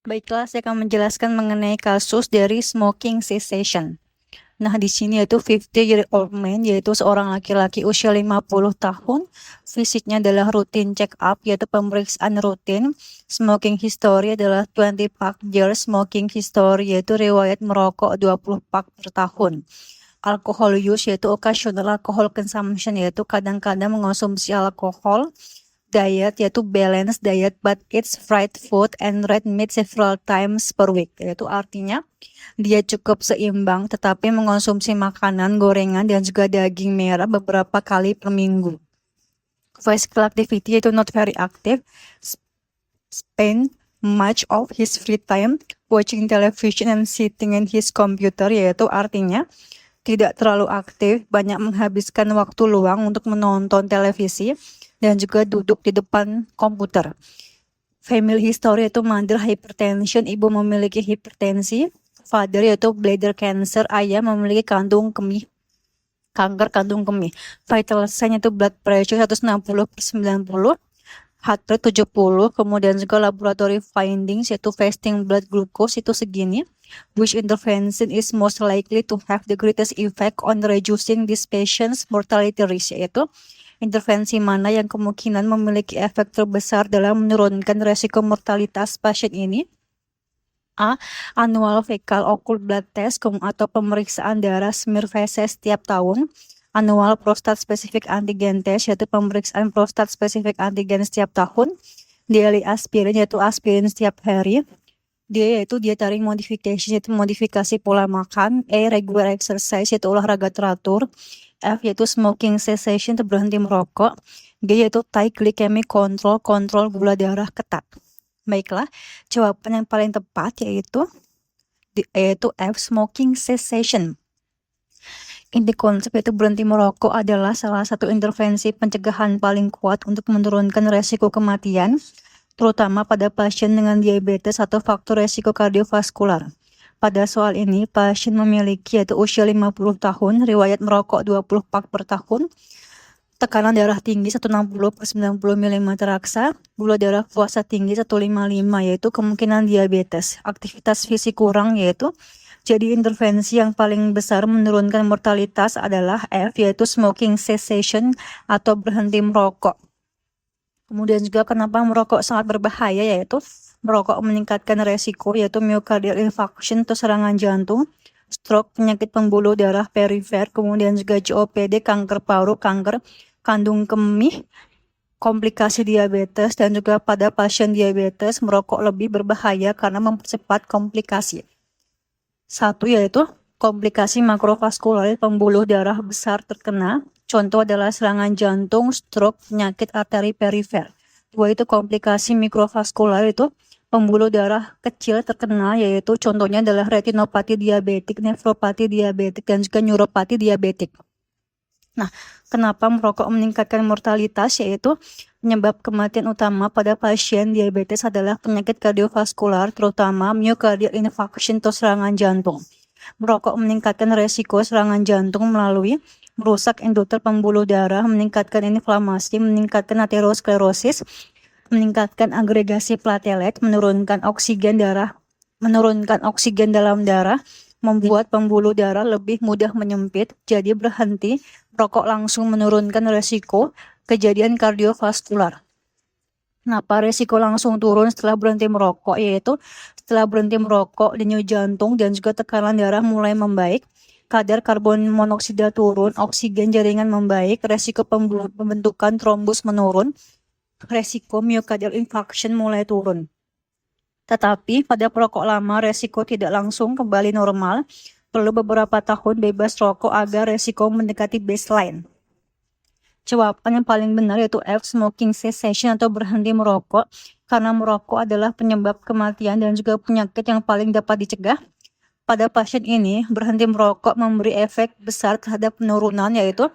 Baiklah, saya akan menjelaskan mengenai kasus dari smoking cessation. Nah, di sini yaitu 50-year-old man, yaitu seorang laki-laki usia 50 tahun. Fisiknya adalah rutin check up, yaitu pemeriksaan rutin. Smoking history adalah 20 pack years smoking history, yaitu riwayat merokok 20 pack per tahun. Alcohol use yaitu occasional alcohol consumption, yaitu kadang-kadang mengonsumsi alkohol. Diet yaitu balanced diet but eats fried food and red meat several times per week, yaitu artinya dia cukup seimbang tetapi mengonsumsi makanan gorengan dan juga daging merah beberapa kali per minggu. Physical activity yaitu not very active, spend much of his free time watching television and sitting in his computer, yaitu artinya tidak terlalu aktif, banyak menghabiskan waktu luang untuk menonton televisi dan juga duduk di depan komputer. Family history yaitu mother hypertension, ibu memiliki hipertensi. Father yaitu bladder cancer, ayah memiliki kanker kandung kemih. Vital sign yaitu blood pressure 160/90, heart rate 70, kemudian juga laboratory findings yaitu fasting blood glucose itu segini. Which intervention is most likely to have the greatest effect on reducing this patient's mortality risk, yaitu intervensi mana yang kemungkinan memiliki efek terbesar dalam menurunkan resiko mortalitas pasien ini? A. Annual fecal occult blood test atau pemeriksaan darah smear feces setiap tahun. Annual prostate specific antigen test yaitu pemeriksaan prostat spesifik antigen setiap tahun. Daily aspirin yaitu aspirin setiap hari. D yaitu dietary modification yaitu modifikasi pola makan. E. Regular exercise yaitu olahraga teratur. F yaitu smoking cessation, berhenti merokok. G yaitu tight glycemic control, kontrol gula darah ketat. Baiklah, jawaban yang paling tepat yaitu F, smoking cessation. Inti konsep yaitu berhenti merokok adalah salah satu intervensi pencegahan paling kuat untuk menurunkan resiko kematian, terutama pada pasien dengan diabetes atau faktor resiko kardiovaskular. Pada soal ini, pasien memiliki yaitu usia 50 tahun, riwayat merokok 20 pak per tahun, tekanan darah tinggi 160/90 mm raksa, gula darah puasa tinggi 155, yaitu kemungkinan diabetes. Aktivitas fisik kurang yaitu, jadi intervensi yang paling besar menurunkan mortalitas adalah F, yaitu smoking cessation atau berhenti merokok. Kemudian juga kenapa merokok sangat berbahaya, yaitu merokok meningkatkan resiko yaitu myocardial infarction atau serangan jantung, stroke, penyakit pembuluh darah perifer, kemudian juga COPD, kanker paru, kanker kandung kemih, komplikasi diabetes, dan juga pada pasien diabetes merokok lebih berbahaya karena mempercepat komplikasi. Satu yaitu komplikasi makrovaskular, pembuluh darah besar terkena. Contoh adalah serangan jantung, stroke, penyakit arteri perifer. Dua itu komplikasi mikrovaskular, itu pembuluh darah kecil terkena, yaitu contohnya adalah retinopati diabetik, nefropati diabetik, dan juga neuropati diabetik. Nah, kenapa merokok meningkatkan mortalitas, yaitu penyebab kematian utama pada pasien diabetes adalah penyakit kardiovaskular, terutama myocardial infarction atau serangan jantung. Merokok meningkatkan resiko serangan jantung melalui merusak endotel pembuluh darah, meningkatkan inflamasi, meningkatkan aterosklerosis, meningkatkan agregasi platelet, menurunkan oksigen dalam darah, membuat pembuluh darah lebih mudah menyempit. Jadi berhenti merokok langsung menurunkan resiko kejadian kardiovaskular. Kenapa resiko langsung turun setelah berhenti merokok? Yaitu setelah berhenti merokok, denyut jantung dan juga tekanan darah mulai membaik, kadar karbon monoksida turun, oksigen jaringan membaik, resiko pembentukan trombus menurun, resiko myocardial infarction mulai turun. Tetapi pada perokok lama resiko tidak langsung kembali normal, perlu beberapa tahun bebas rokok agar resiko mendekati baseline. Jawaban yang paling benar yaitu F, smoking cessation atau berhenti merokok, karena merokok adalah penyebab kematian dan juga penyakit yang paling dapat dicegah. Pada pasien ini, berhenti merokok memberi efek besar terhadap penurunan, yaitu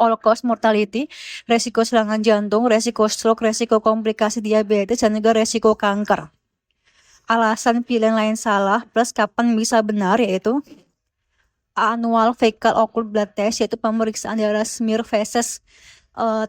all-cause mortality, resiko serangan jantung, resiko stroke, resiko komplikasi diabetes, dan juga resiko kanker. Alasan pilihan lain salah plus kapan bisa benar yaitu annual fecal occult blood test, yaitu pemeriksaan darah smear feces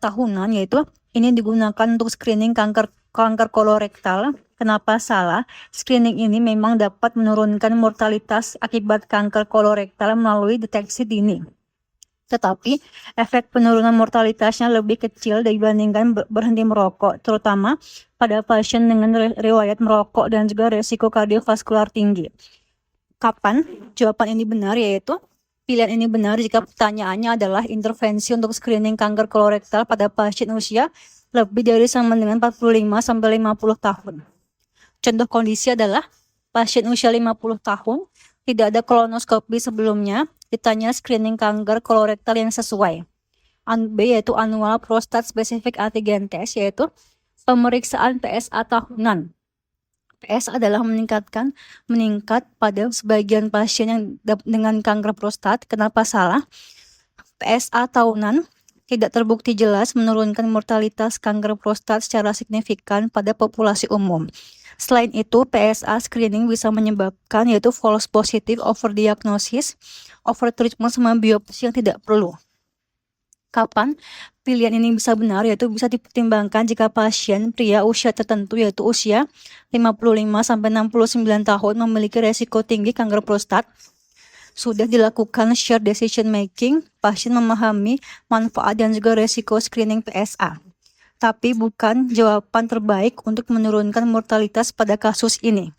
tahunan, yaitu ini digunakan untuk screening kanker kanker kolorektal. Kenapa salah? Screening ini memang dapat menurunkan mortalitas akibat kanker kolorektal melalui deteksi dini. Tetapi efek penurunan mortalitasnya lebih kecil dibandingkan berhenti merokok, terutama pada pasien dengan riwayat merokok dan juga resiko kardiovaskular tinggi. Kapan jawaban ini benar? Yaitu pilihan ini benar jika pertanyaannya adalah intervensi untuk screening kanker kolorektal pada pasien usia lebih dari sama dengan 45-50 tahun. Contoh kondisi adalah pasien usia 50 tahun, tidak ada kolonoskopi sebelumnya, ditanya screening kanker kolorektal yang sesuai. B yaitu annual prostate specific antigen test, yaitu pemeriksaan PSA tahunan. PSA adalah meningkat pada sebagian pasien yang dengan kanker prostat. Kenapa salah? PSA tahunan tidak terbukti jelas menurunkan mortalitas kanker prostat secara signifikan pada populasi umum. Selain itu, PSA screening bisa menyebabkan yaitu false positive, overdiagnosis, overtreatment, sama biopsi yang tidak perlu. Kapan pilihan ini bisa benar? Yaitu bisa dipertimbangkan jika pasien pria usia tertentu yaitu usia 55-69 tahun memiliki resiko tinggi kanker prostat. Sudah dilakukan shared decision making, pasien memahami manfaat dan juga resiko screening PSA. Tapi bukan jawaban terbaik untuk menurunkan mortalitas pada kasus ini.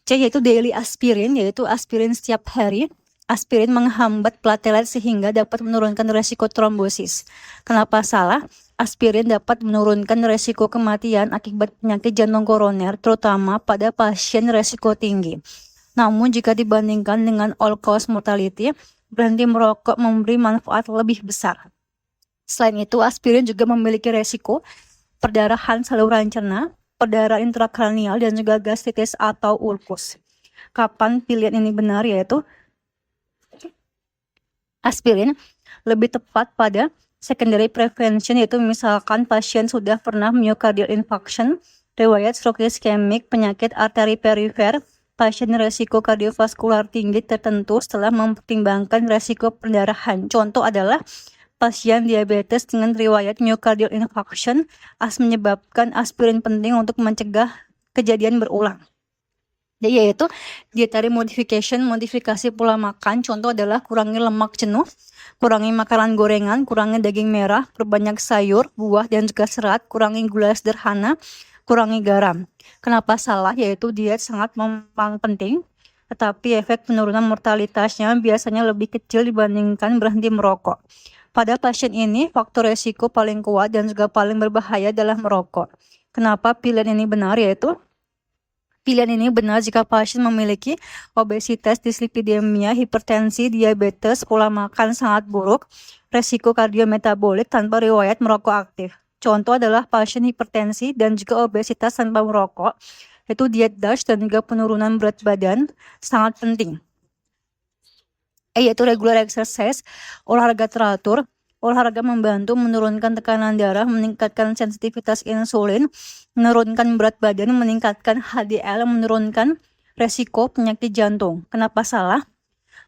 C yaitu daily aspirin, yaitu aspirin setiap hari. Aspirin menghambat platelet sehingga dapat menurunkan resiko trombosis. Kenapa salah? Aspirin dapat menurunkan resiko kematian akibat penyakit jantung koroner, terutama pada pasien resiko tinggi. Namun jika dibandingkan dengan all-cause mortality, berhenti merokok memberi manfaat lebih besar. Selain itu, aspirin juga memiliki resiko perdarahan saluran cerna, perdarahan intrakranial, dan juga gastritis atau ulkus. Kapan pilihan ini benar? Yaitu aspirin lebih tepat pada secondary prevention, yaitu misalkan pasien sudah pernah myocardial infarction, riwayat stroke iskemik, penyakit arteri perifer, pasien resiko kardiovaskular tinggi tertentu setelah mempertimbangkan resiko perdarahan. Contoh adalah pasien diabetes dengan riwayat myocardial infarction menyebabkan aspirin penting untuk mencegah kejadian berulang. Yaitu dietary modification, modifikasi pola makan. Contoh adalah kurangi lemak jenuh, kurangi makanan gorengan, kurangi daging merah, perbanyak sayur, buah, dan juga serat, kurangi gula sederhana, kurangi garam. Kenapa salah? Yaitu diet sangat memang penting, tetapi efek penurunan mortalitasnya biasanya lebih kecil dibandingkan berhenti merokok. Pada pasien ini, faktor resiko paling kuat dan juga paling berbahaya adalah merokok. Kenapa pilihan ini benar? Yaitu pilihan ini benar jika pasien memiliki obesitas, dislipidemia, hipertensi, diabetes, pola makan sangat buruk, resiko kardiometabolik tanpa riwayat merokok aktif. Contoh adalah pasien hipertensi dan juga obesitas tanpa merokok, yaitu diet DASH dan juga penurunan berat badan sangat penting. Yaitu regular exercise, olahraga teratur. Olahraga membantu menurunkan tekanan darah, meningkatkan sensitivitas insulin, menurunkan berat badan, meningkatkan HDL, menurunkan resiko penyakit jantung. Kenapa salah?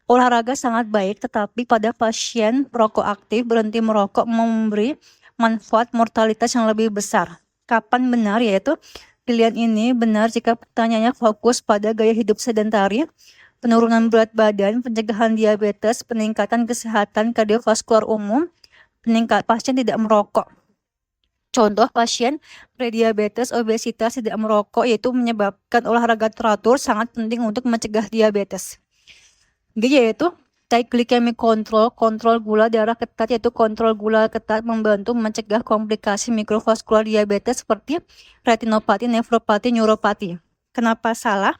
Olahraga sangat baik, tetapi pada pasien perokok aktif, berhenti merokok memberi manfaat mortalitas yang lebih besar. Kapan benar? Yaitu pilihan ini benar jika pertanyaannya fokus pada gaya hidup sedentari, penurunan berat badan, pencegahan diabetes, peningkatan kesehatan kardiovaskular umum, pasien tidak merokok. Contoh pasien prediabetes, obesitas, tidak merokok, yaitu menyebabkan olahraga teratur sangat penting untuk mencegah diabetes. Yaitu tight glycemic control, kontrol gula darah ketat, yaitu kontrol gula ketat membantu mencegah komplikasi mikrovaskular diabetes seperti retinopati, nefropati, neuropati. Kenapa salah?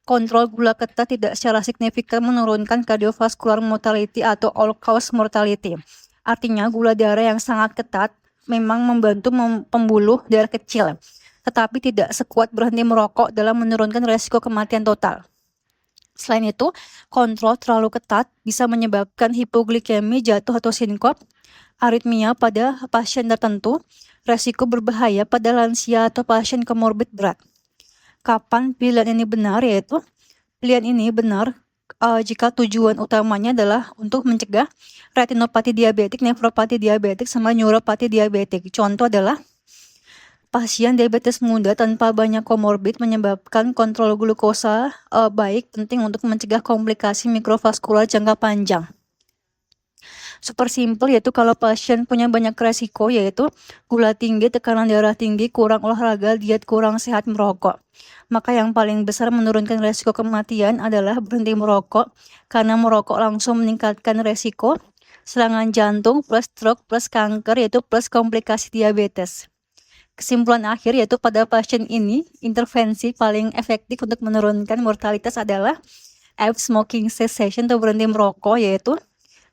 Kontrol gula ketat tidak secara signifikan menurunkan cardiovascular mortality atau all-cause mortality. Artinya gula darah yang sangat ketat memang membantu pembuluh darah kecil, tetapi tidak sekuat berhenti merokok dalam menurunkan resiko kematian total. Selain itu, kontrol terlalu ketat bisa menyebabkan hipoglikemi, jatuh atau sinkop, aritmia pada pasien tertentu, resiko berbahaya pada lansia atau pasien komorbid berat. Kapan pilihan ini benar? Yaitu pilihan ini benar jika tujuan utamanya adalah untuk mencegah retinopati diabetik, nefropati diabetik, sama neuropati diabetik. Contoh adalah pasien diabetes muda tanpa banyak komorbid menyebabkan kontrol glukosa baik penting untuk mencegah komplikasi mikrovaskular jangka panjang. Super simple yaitu kalau pasien punya banyak resiko yaitu gula tinggi, tekanan darah tinggi, kurang olahraga, diet kurang sehat, merokok. Maka yang paling besar menurunkan resiko kematian adalah berhenti merokok karena merokok langsung meningkatkan resiko serangan jantung plus stroke plus kanker yaitu plus komplikasi diabetes. Kesimpulan akhir yaitu pada pasien ini, intervensi paling efektif untuk menurunkan mortalitas adalah smoking cessation atau berhenti merokok yaitu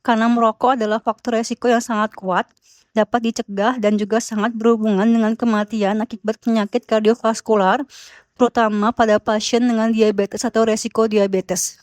karena merokok adalah faktor resiko yang sangat kuat, dapat dicegah dan juga sangat berhubungan dengan kematian akibat penyakit kardiovaskular, terutama pada pasien dengan diabetes atau resiko diabetes.